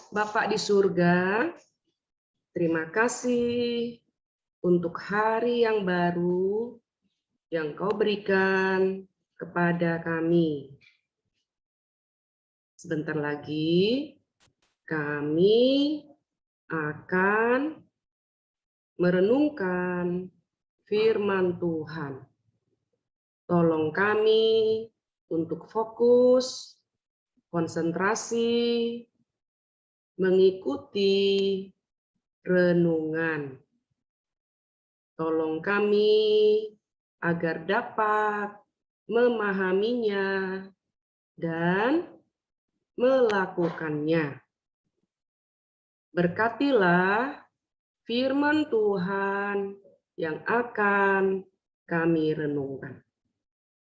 Bapa di surga, terima kasih untuk hari yang baru yang Kau berikan kepada kami. Sebentar lagi kami akan merenungkan firman Tuhan. Tolong kami untuk fokus, konsentrasi, mengikuti renungan. Tolong kami agar dapat memahaminya dan melakukannya. Berkatilah firman Tuhan yang akan kami renungkan.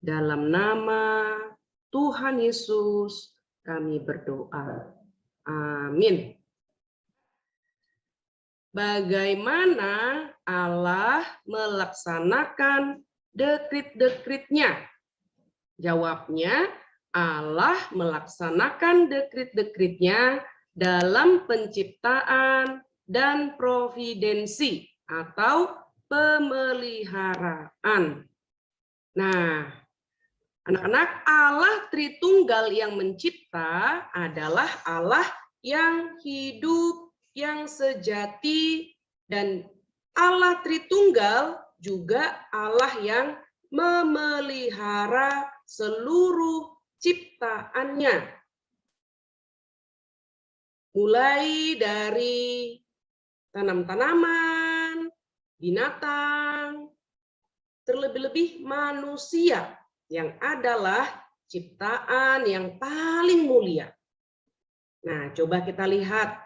Dalam nama Tuhan Yesus kami berdoa. Amin. Bagaimana Allah melaksanakan dekrit-dekritnya? Jawabnya, Allah melaksanakan dekrit-dekritnya dalam penciptaan dan providensi atau pemeliharaan. Nah, anak-anak, Allah Tritunggal yang mencipta adalah Allah yang hidup, yang sejati, dan Allah Tritunggal juga Allah yang memelihara seluruh ciptaannya. Mulai dari tanam-tanaman, binatang, terlebih-lebih manusia yang adalah ciptaan yang paling mulia. Nah, coba kita lihat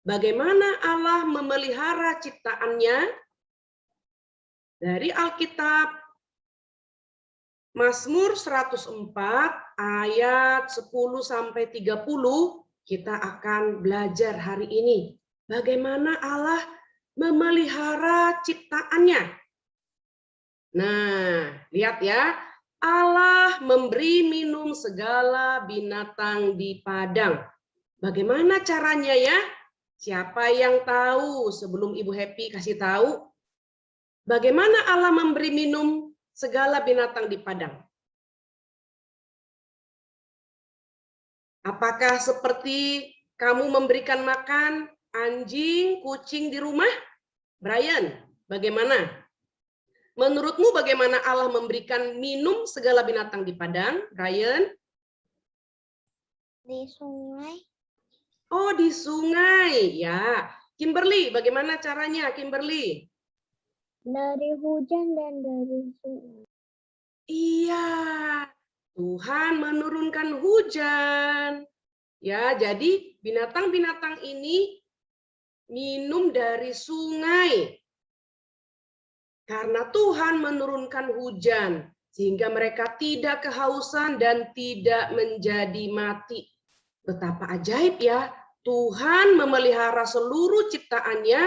bagaimana Allah memelihara ciptaannya. Dari Alkitab, Mazmur 104 ayat 10-30 kita akan belajar hari ini. Bagaimana Allah memelihara ciptaannya. Nah, lihat ya. Allah memberi minum segala binatang di padang. Bagaimana caranya ya? Siapa yang tahu sebelum Ibu Happy kasih tahu? Bagaimana Allah memberi minum segala binatang di padang? Apakah seperti kamu memberikan makan anjing, kucing di rumah? Brian, bagaimana? Menurutmu bagaimana Allah memberikan minum segala binatang di padang, Brian? Di sungai. Oh, di sungai, ya. Kimberly, bagaimana caranya, Kimberly? Dari hujan dan dari sungai. Iya, Tuhan menurunkan hujan. Ya, jadi binatang-binatang ini minum dari sungai. Karena Tuhan menurunkan hujan, sehingga mereka tidak kehausan dan tidak menjadi mati. Betapa ajaib ya, Tuhan memelihara seluruh ciptaannya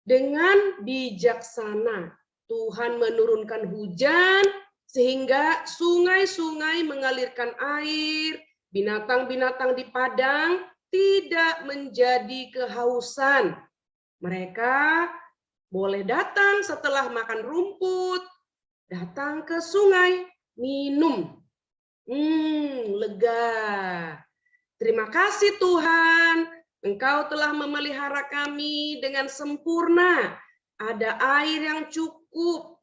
dengan bijaksana. Tuhan menurunkan hujan, sehingga sungai-sungai mengalirkan air, binatang-binatang di padang tidak menjadi kehausan. Mereka boleh datang setelah makan rumput, datang ke sungai, minum. Lega. Terima kasih Tuhan, Engkau telah memelihara kami dengan sempurna. Ada air yang cukup,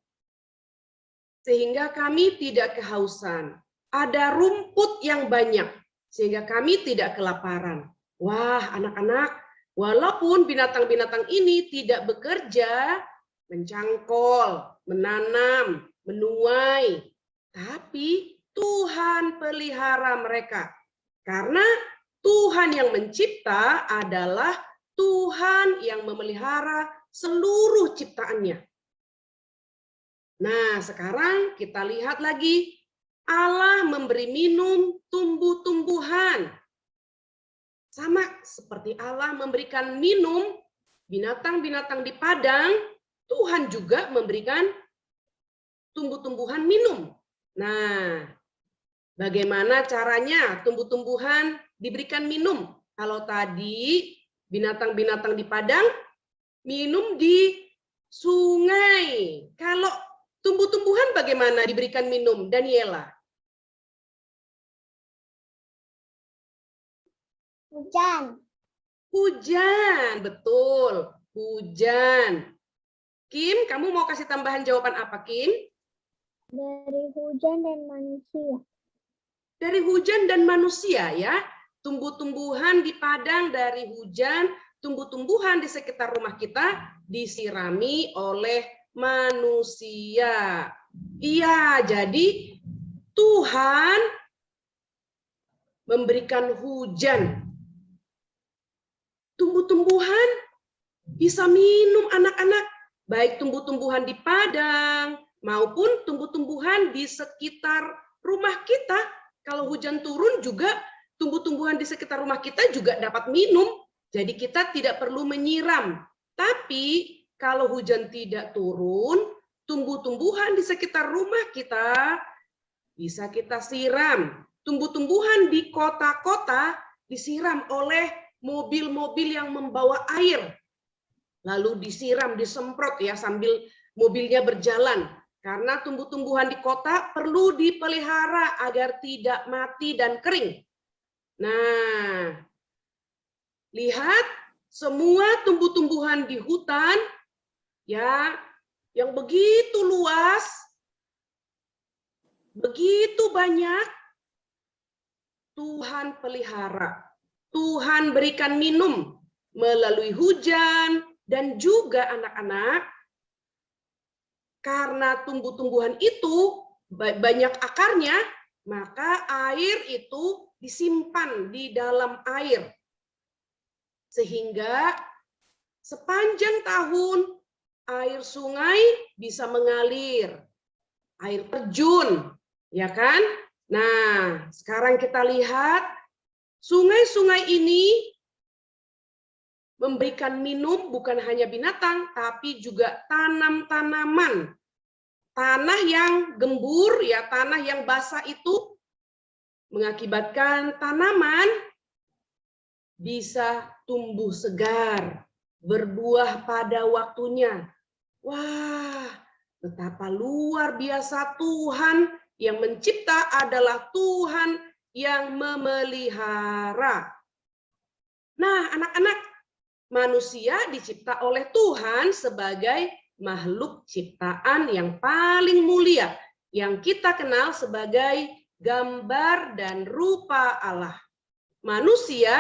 sehingga kami tidak kehausan. Ada rumput yang banyak, sehingga kami tidak kelaparan. Wah, anak-anak, walaupun binatang-binatang ini tidak bekerja, mencangkol, menanam, menuai, tapi Tuhan pelihara mereka. Karena Tuhan yang mencipta adalah Tuhan yang memelihara seluruh ciptaannya. Nah, sekarang kita lihat lagi. Allah memberi minum tumbuh-tumbuhan. Sama seperti Allah memberikan minum binatang-binatang di padang, Tuhan juga memberikan tumbuh-tumbuhan minum. Nah, bagaimana caranya tumbuh-tumbuhan diberikan minum? Kalau tadi binatang-binatang di padang minum di sungai. Kalau tumbuh-tumbuhan bagaimana diberikan minum, Daniela? Hujan. Hujan, betul. Hujan. Kim, kamu mau kasih tambahan jawaban apa, Kim? Dari hujan dan manusia. Dari hujan dan manusia ya. Tumbuh-tumbuhan di padang dari hujan, tumbuh-tumbuhan di sekitar rumah kita disirami oleh manusia. Iya, jadi Tuhan memberikan hujan. Tumbuh-tumbuhan bisa minum anak-anak, baik tumbuh-tumbuhan di padang maupun tumbuh-tumbuhan di sekitar rumah kita. Kalau hujan turun juga tumbuh-tumbuhan di sekitar rumah kita juga dapat minum. Jadi kita tidak perlu menyiram. Tapi kalau hujan tidak turun, tumbuh-tumbuhan di sekitar rumah kita bisa kita siram. Tumbuh-tumbuhan di kota-kota disiram oleh mobil-mobil yang membawa air. Lalu disiram, disemprot ya sambil mobilnya berjalan. Karena tumbuh-tumbuhan di kota perlu dipelihara agar tidak mati dan kering. Nah, lihat semua tumbuh-tumbuhan di hutan ya yang begitu luas, begitu banyak, Tuhan pelihara. Tuhan berikan minum melalui hujan dan juga anak-anak. Karena tumbuh-tumbuhan itu banyak akarnya, maka air itu disimpan di dalam air. Sehingga sepanjang tahun air sungai bisa mengalir. Air terjun, ya kan? Nah, sekarang kita lihat sungai-sungai ini memberikan minum bukan hanya binatang, tapi juga tanam-tanaman. Tanah yang gembur, ya tanah yang basah itu mengakibatkan tanaman bisa tumbuh segar, berbuah pada waktunya. Wah, betapa luar biasa Tuhan yang mencipta adalah Tuhan yang memelihara. Nah, anak-anak, manusia dicipta oleh Tuhan sebagai makhluk ciptaan yang paling mulia, yang kita kenal sebagai gambar dan rupa Allah. Manusia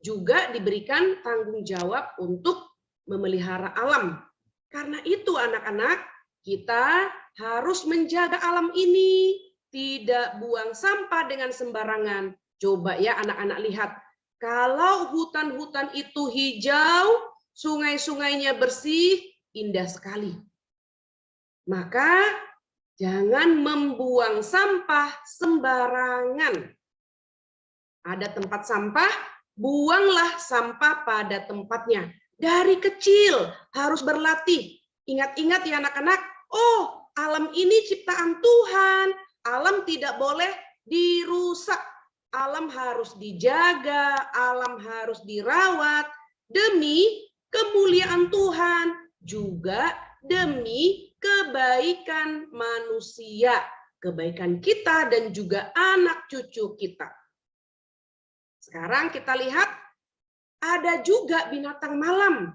juga diberikan tanggung jawab untuk memelihara alam. Karena itu anak-anak, kita harus menjaga alam ini, tidak buang sampah dengan sembarangan. Coba ya anak-anak lihat, kalau hutan-hutan itu hijau, sungai-sungainya bersih, indah sekali. Maka jangan membuang sampah sembarangan. Ada tempat sampah, buanglah sampah pada tempatnya. Dari kecil harus berlatih. Ingat-ingat ya anak-anak, oh alam ini ciptaan Tuhan. Alam tidak boleh dirusak. Alam harus dijaga, alam harus dirawat demi kemuliaan Tuhan, juga demi kebaikan manusia, kebaikan kita dan juga anak cucu kita. Sekarang kita lihat ada juga binatang malam.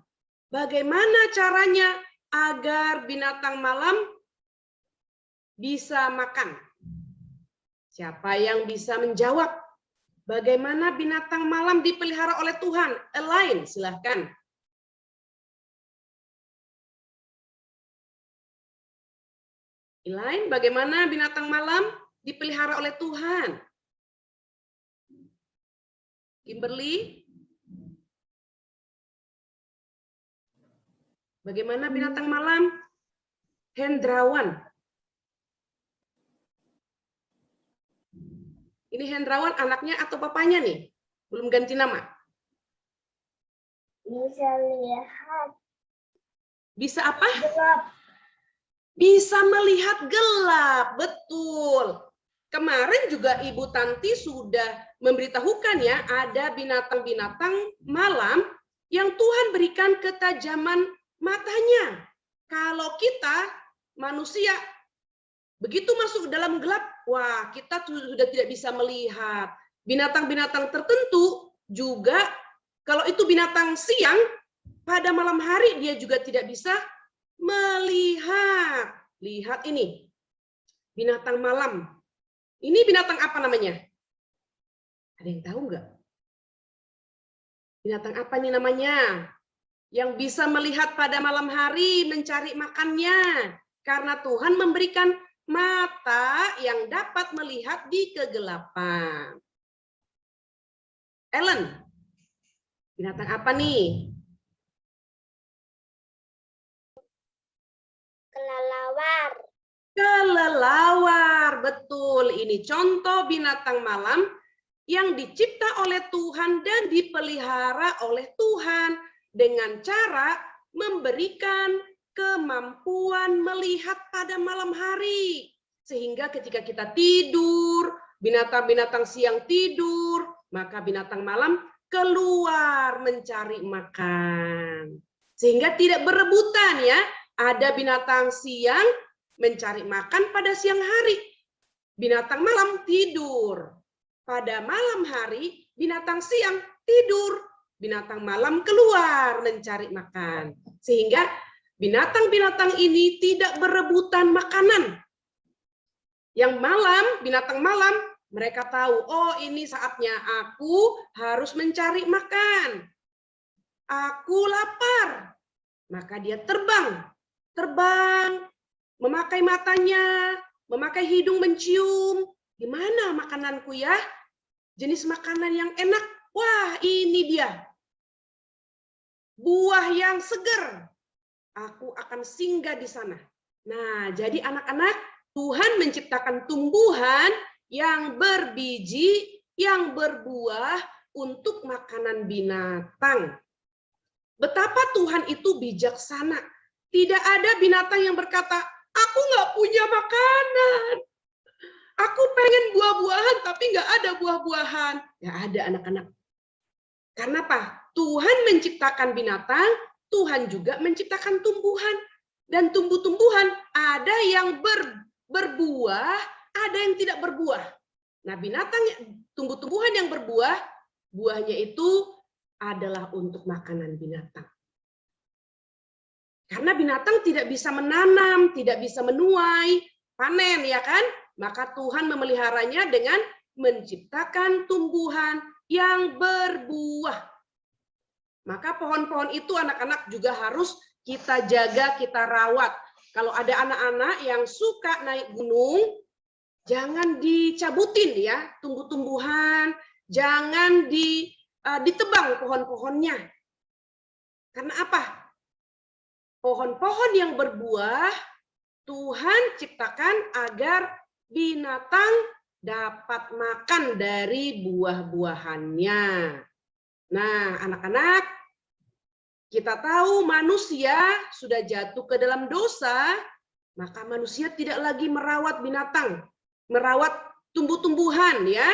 Bagaimana caranya agar binatang malam bisa makan? Siapa yang bisa menjawab? Bagaimana binatang malam dipelihara oleh Tuhan? Elaine, silahkan. Elaine, bagaimana binatang malam dipelihara oleh Tuhan? Kimberly, bagaimana binatang malam? Hendrawan. Ini Hendrawan anaknya atau papanya nih? Belum ganti nama. Bisa lihat Bisa apa? gelap. Bisa melihat gelap, betul. kemarin juga Ibu Tanti sudah memberitahukan ya, ada binatang-binatang malam yang Tuhan berikan ketajaman matanya. Kalau kita manusia begitu masuk dalam gelap, wah kita sudah tidak bisa melihat. Binatang-binatang tertentu juga, kalau itu binatang siang, pada malam hari dia juga tidak bisa melihat. Lihat ini, binatang malam. Ini binatang apa namanya? Ada yang tahu nggak? Binatang apa nih namanya? Yang bisa melihat pada malam hari mencari makannya. Karena Tuhan memberikan mata yang dapat melihat di kegelapan. Ellen, binatang apa nih? Kelelawar. Kelelawar, betul. Ini contoh binatang malam yang dicipta oleh Tuhan dan dipelihara oleh Tuhan dengan cara memberikan kemampuan melihat pada malam hari. Sehingga ketika kita tidur, binatang-binatang siang tidur, maka binatang malam keluar mencari makan. Sehingga tidak berebutan ya, ada binatang siang mencari makan pada siang hari. Binatang malam tidur. Pada malam hari, binatang siang tidur. Binatang malam keluar mencari makan. Sehingga binatang-binatang ini tidak berebutan makanan. Yang malam, binatang malam, mereka tahu, oh ini saatnya aku harus mencari makan. Aku lapar. Maka dia terbang. Terbang, memakai matanya, memakai hidung mencium. Gimana makananku ya? Jenis makanan yang enak. Wah, ini dia. Buah yang segar. Aku akan singgah di sana. Nah, jadi anak-anak, Tuhan menciptakan tumbuhan yang berbiji, yang berbuah untuk makanan binatang. Betapa Tuhan itu bijaksana. Tidak ada binatang yang berkata, aku nggak punya makanan. Aku pengen buah-buahan, tapi nggak ada buah-buahan. Nggak ada anak-anak. Karena apa? Tuhan menciptakan binatang, Tuhan juga menciptakan tumbuhan. Dan tumbuh-tumbuhan ada yang berbuah, ada yang tidak berbuah. Nah, binatang, tumbuh-tumbuhan yang berbuah, buahnya itu adalah untuk makanan binatang. Karena binatang tidak bisa menanam, tidak bisa menuai, panen, ya kan? Maka Tuhan memeliharanya dengan menciptakan tumbuhan yang berbuah. Maka pohon-pohon itu anak-anak juga harus kita jaga, kita rawat. Kalau ada anak-anak yang suka naik gunung, jangan dicabutin ya tumbuh-tumbuhan, jangan ditebang pohon-pohonnya. Karena apa? Pohon-pohon yang berbuah Tuhan ciptakan agar binatang dapat makan dari buah-buahannya. Nah, anak-anak, kita tahu manusia sudah jatuh ke dalam dosa, maka manusia tidak lagi merawat binatang, merawat tumbuh-tumbuhan ya.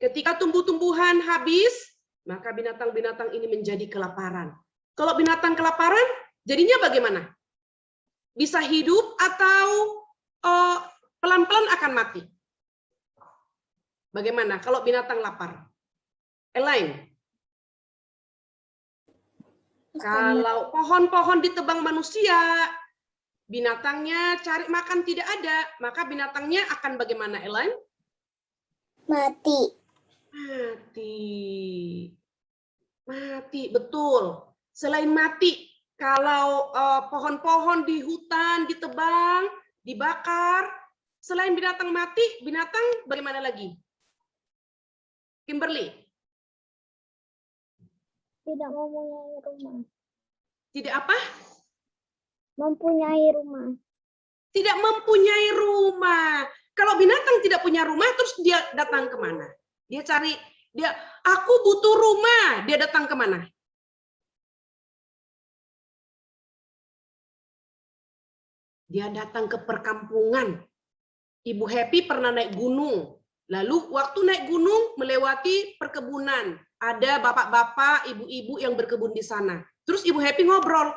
Ketika tumbuh-tumbuhan habis, maka binatang-binatang ini menjadi kelaparan. Kalau binatang kelaparan, jadinya bagaimana? Bisa hidup atau pelan-pelan akan mati? Bagaimana kalau binatang lapar? Elaine? Kalau pohon-pohon ditebang manusia, binatangnya cari makan tidak ada, maka binatangnya akan bagaimana, Elaine? Mati. Mati. Mati, betul. Selain mati, kalau pohon-pohon di hutan ditebang, dibakar, selain binatang mati, binatang bagaimana lagi? Kimberly? Tidak mempunyai rumah. Tidak apa? Mempunyai rumah. Tidak mempunyai rumah. Kalau binatang tidak punya rumah, terus dia datang kemana? Dia cari, aku butuh rumah, dia datang kemana? Dia datang ke perkampungan. Ibu Happy pernah naik gunung. Lalu waktu naik gunung melewati perkebunan. Ada bapak-bapak, ibu-ibu yang berkebun di sana. Terus Ibu Happy ngobrol.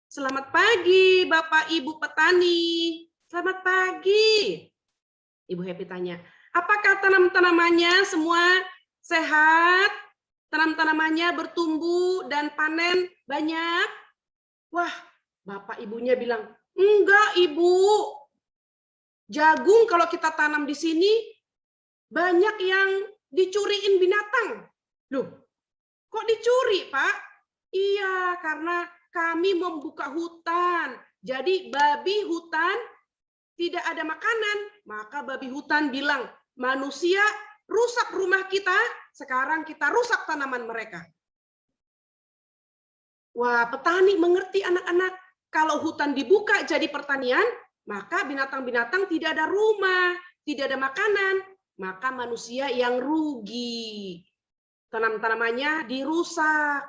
Selamat pagi Bapak Ibu petani. Selamat pagi. Ibu Happy tanya, apakah tanam-tanamannya semua sehat? Tanam-tanamannya bertumbuh dan panen banyak? Wah, bapak ibunya bilang, enggak Ibu. Jagung kalau kita tanam di sini banyak yang dicuriin binatang. Loh, kok dicuri, Pak? Iya, karena kami membuka hutan. Jadi babi hutan tidak ada makanan. Maka babi hutan bilang, manusia rusak rumah kita, sekarang kita rusak tanaman mereka. Wah, petani mengerti anak-anak. Kalau hutan dibuka jadi pertanian, maka binatang-binatang tidak ada rumah, tidak ada makanan. Maka manusia yang rugi. Tanam-tanamannya dirusak,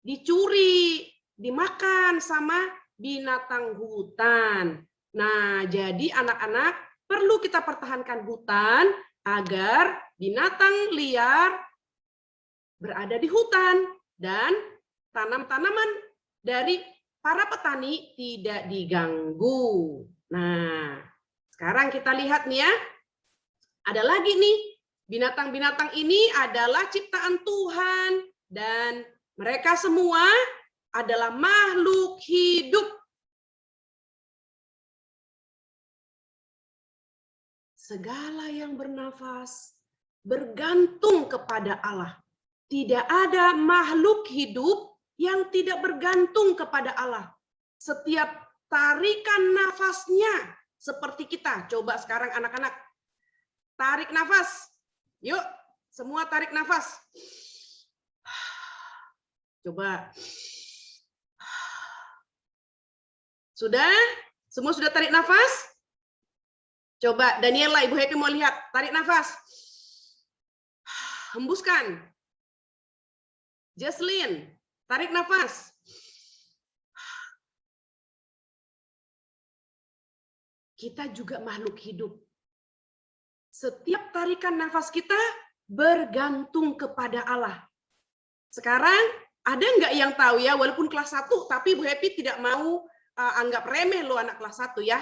dicuri, dimakan sama binatang hutan. Nah, jadi anak-anak perlu kita pertahankan hutan agar binatang liar berada di hutan dan tanam-tanaman dari para petani tidak diganggu. Nah, sekarang kita lihat nih ya. Ada lagi nih, binatang-binatang ini adalah ciptaan Tuhan dan mereka semua adalah makhluk hidup. Segala yang bernafas bergantung kepada Allah. Tidak ada makhluk hidup yang tidak bergantung kepada Allah. Setiap tarikan nafasnya seperti kita. Coba sekarang anak-anak tarik nafas. Yuk, semua tarik nafas. Coba. Sudah? Semua sudah tarik nafas? Coba, Daniela, Ibu Happy mau lihat. Tarik nafas. Hembuskan. Jesslyn, tarik nafas. Kita juga makhluk hidup. Setiap tarikan nafas kita bergantung kepada Allah. Sekarang, ada nggak yang tahu ya, walaupun kelas 1, tapi Ibu Happy tidak mau anggap remeh loh anak kelas 1 ya.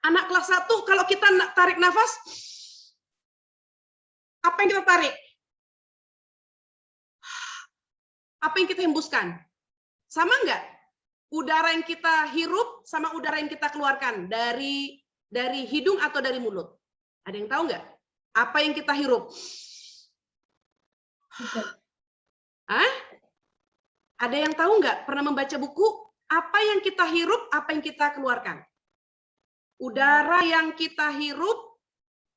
Anak kelas 1, kalau kita tarik nafas, apa yang kita tarik? Apa yang kita hembuskan? Sama nggak? Udara yang kita hirup sama udara yang kita keluarkan dari hidung atau dari mulut? Ada yang tahu nggak? Apa yang kita hirup? Hah? Ada yang tahu nggak? Pernah membaca buku? Apa yang kita hirup, apa yang kita keluarkan? Udara yang kita hirup,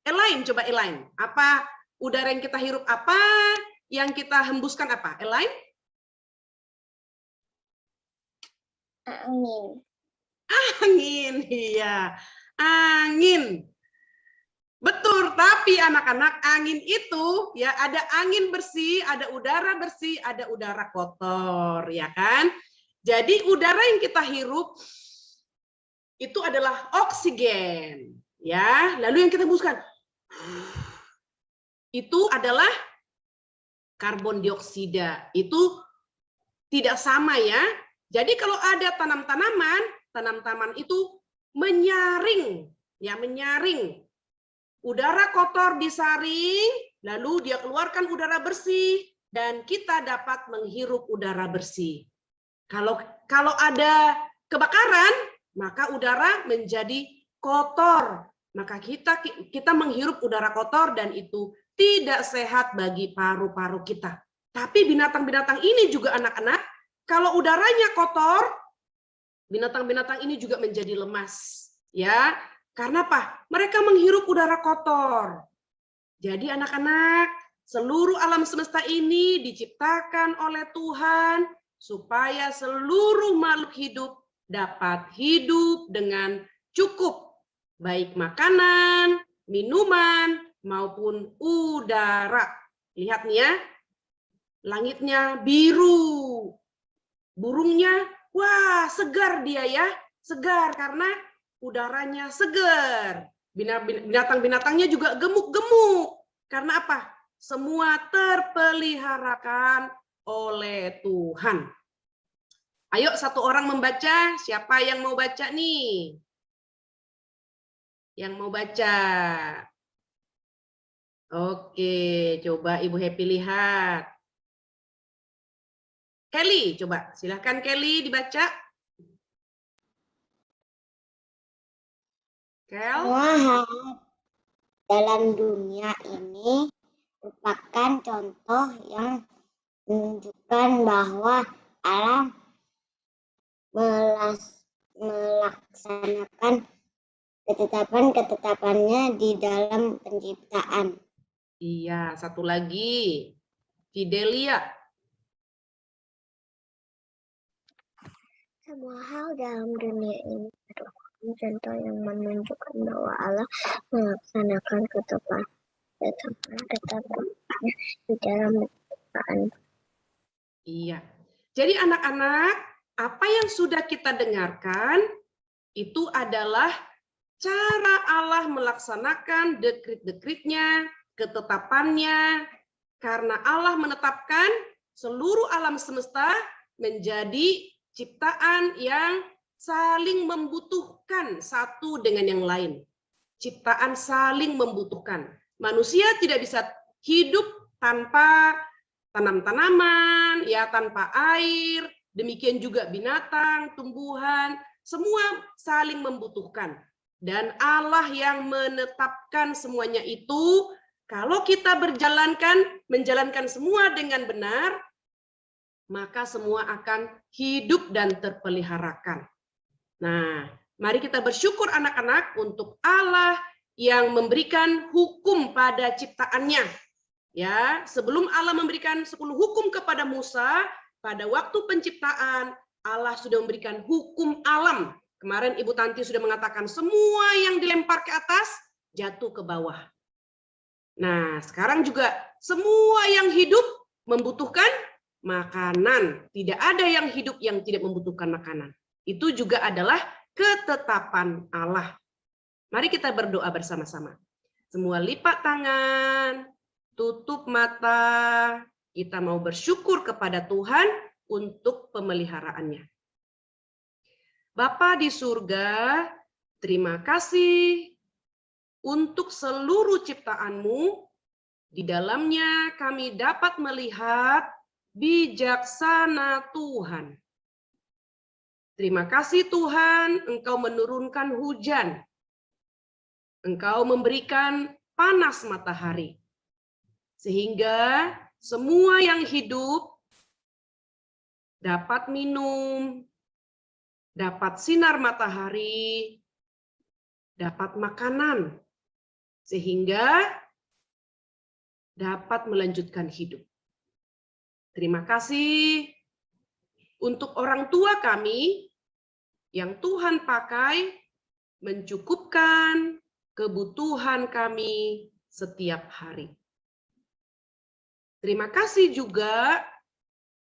Elaine, coba Elaine. Apa udara yang kita hirup apa? Yang kita hembuskan apa? Elaine? Angin. Angin, iya. Angin. Betul, tapi anak-anak angin itu ya ada angin bersih, ada udara bersih, ada udara kotor, ya kan? Jadi udara yang kita hirup itu adalah oksigen, ya. Lalu yang kita hembuskan itu adalah karbon dioksida. Itu tidak sama ya. Jadi kalau ada tanam-tanaman itu menyaring, ya menyaring. Udara kotor disaring, lalu dia keluarkan udara bersih dan kita dapat menghirup udara bersih. Kalau ada kebakaran, maka udara menjadi kotor. Maka kita menghirup udara kotor dan itu tidak sehat bagi paru-paru kita. Tapi binatang-binatang ini juga anak-anak, kalau udaranya kotor, binatang-binatang ini juga menjadi lemas. Ya, karena apa? Mereka menghirup udara kotor. Jadi anak-anak, seluruh alam semesta ini diciptakan oleh Tuhan supaya seluruh makhluk hidup dapat hidup dengan cukup, baik makanan, minuman, maupun udara. Lihat nih ya, langitnya biru, burungnya, wah segar dia ya, segar karena udaranya segar. Binatang-binatangnya juga gemuk-gemuk. Karena apa? Semua terpeliharakan oleh Tuhan. Ayo satu orang membaca. Siapa yang mau baca nih? Yang mau baca. Oke, coba Ibu Happy lihat. Kelly, coba. Silahkan Kelly dibaca. Kel. Semua hal dalam dunia ini merupakan contoh yang menunjukkan bahwa Allah melaksanakan ketetapan-ketetapannya di dalam penciptaan. Iya, satu lagi. Fidelia. Semua hal dalam dunia ini merupakan contoh yang menunjukkan bahwa Allah melaksanakan ketetapan-ketetapannya di dalam penciptaan. Iya. Jadi anak-anak, apa yang sudah kita dengarkan itu adalah cara Allah melaksanakan dekrit-dekritnya, ketetapannya, karena Allah menetapkan seluruh alam semesta menjadi ciptaan yang saling membutuhkan satu dengan yang lain. Ciptaan saling membutuhkan. Manusia tidak bisa hidup tanpa tanam-tanaman, ya tanpa air, demikian juga binatang, tumbuhan, semua saling membutuhkan. Dan Allah yang menetapkan semuanya itu, kalau kita menjalankan semua dengan benar, maka semua akan hidup dan terpeliharakan. Nah, mari kita bersyukur anak-anak untuk Allah yang memberikan hukum pada ciptaannya. Ya, sebelum Allah memberikan 10 hukum kepada Musa, pada waktu penciptaan, Allah sudah memberikan hukum alam. Kemarin Ibu Tanti sudah mengatakan semua yang dilempar ke atas jatuh ke bawah. Nah, sekarang juga semua yang hidup membutuhkan makanan. Tidak ada yang hidup yang tidak membutuhkan makanan. Itu juga adalah ketetapan Allah. Mari kita berdoa bersama-sama. Semua lipat tangan, tutup mata. Kita mau bersyukur kepada Tuhan untuk pemeliharaannya. Bapa di surga, terima kasih untuk seluruh ciptaan-Mu. Di dalamnya kami dapat melihat bijaksana Tuhan. Terima kasih Tuhan, Engkau menurunkan hujan. Engkau memberikan panas matahari. Sehingga semua yang hidup dapat minum, dapat sinar matahari, dapat makanan. Sehingga dapat melanjutkan hidup. Terima kasih untuk orang tua kami yang Tuhan pakai mencukupkan kebutuhan kami setiap hari. Terima kasih juga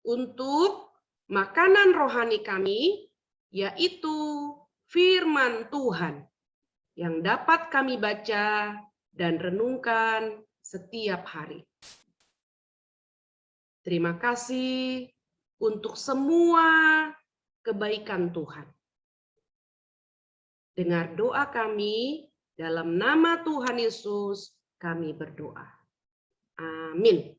untuk makanan rohani kami, yaitu firman Tuhan yang dapat kami baca dan renungkan setiap hari. Terima kasih untuk semua kebaikan Tuhan. Dengar doa kami, dalam nama Tuhan Yesus kami berdoa. Amin.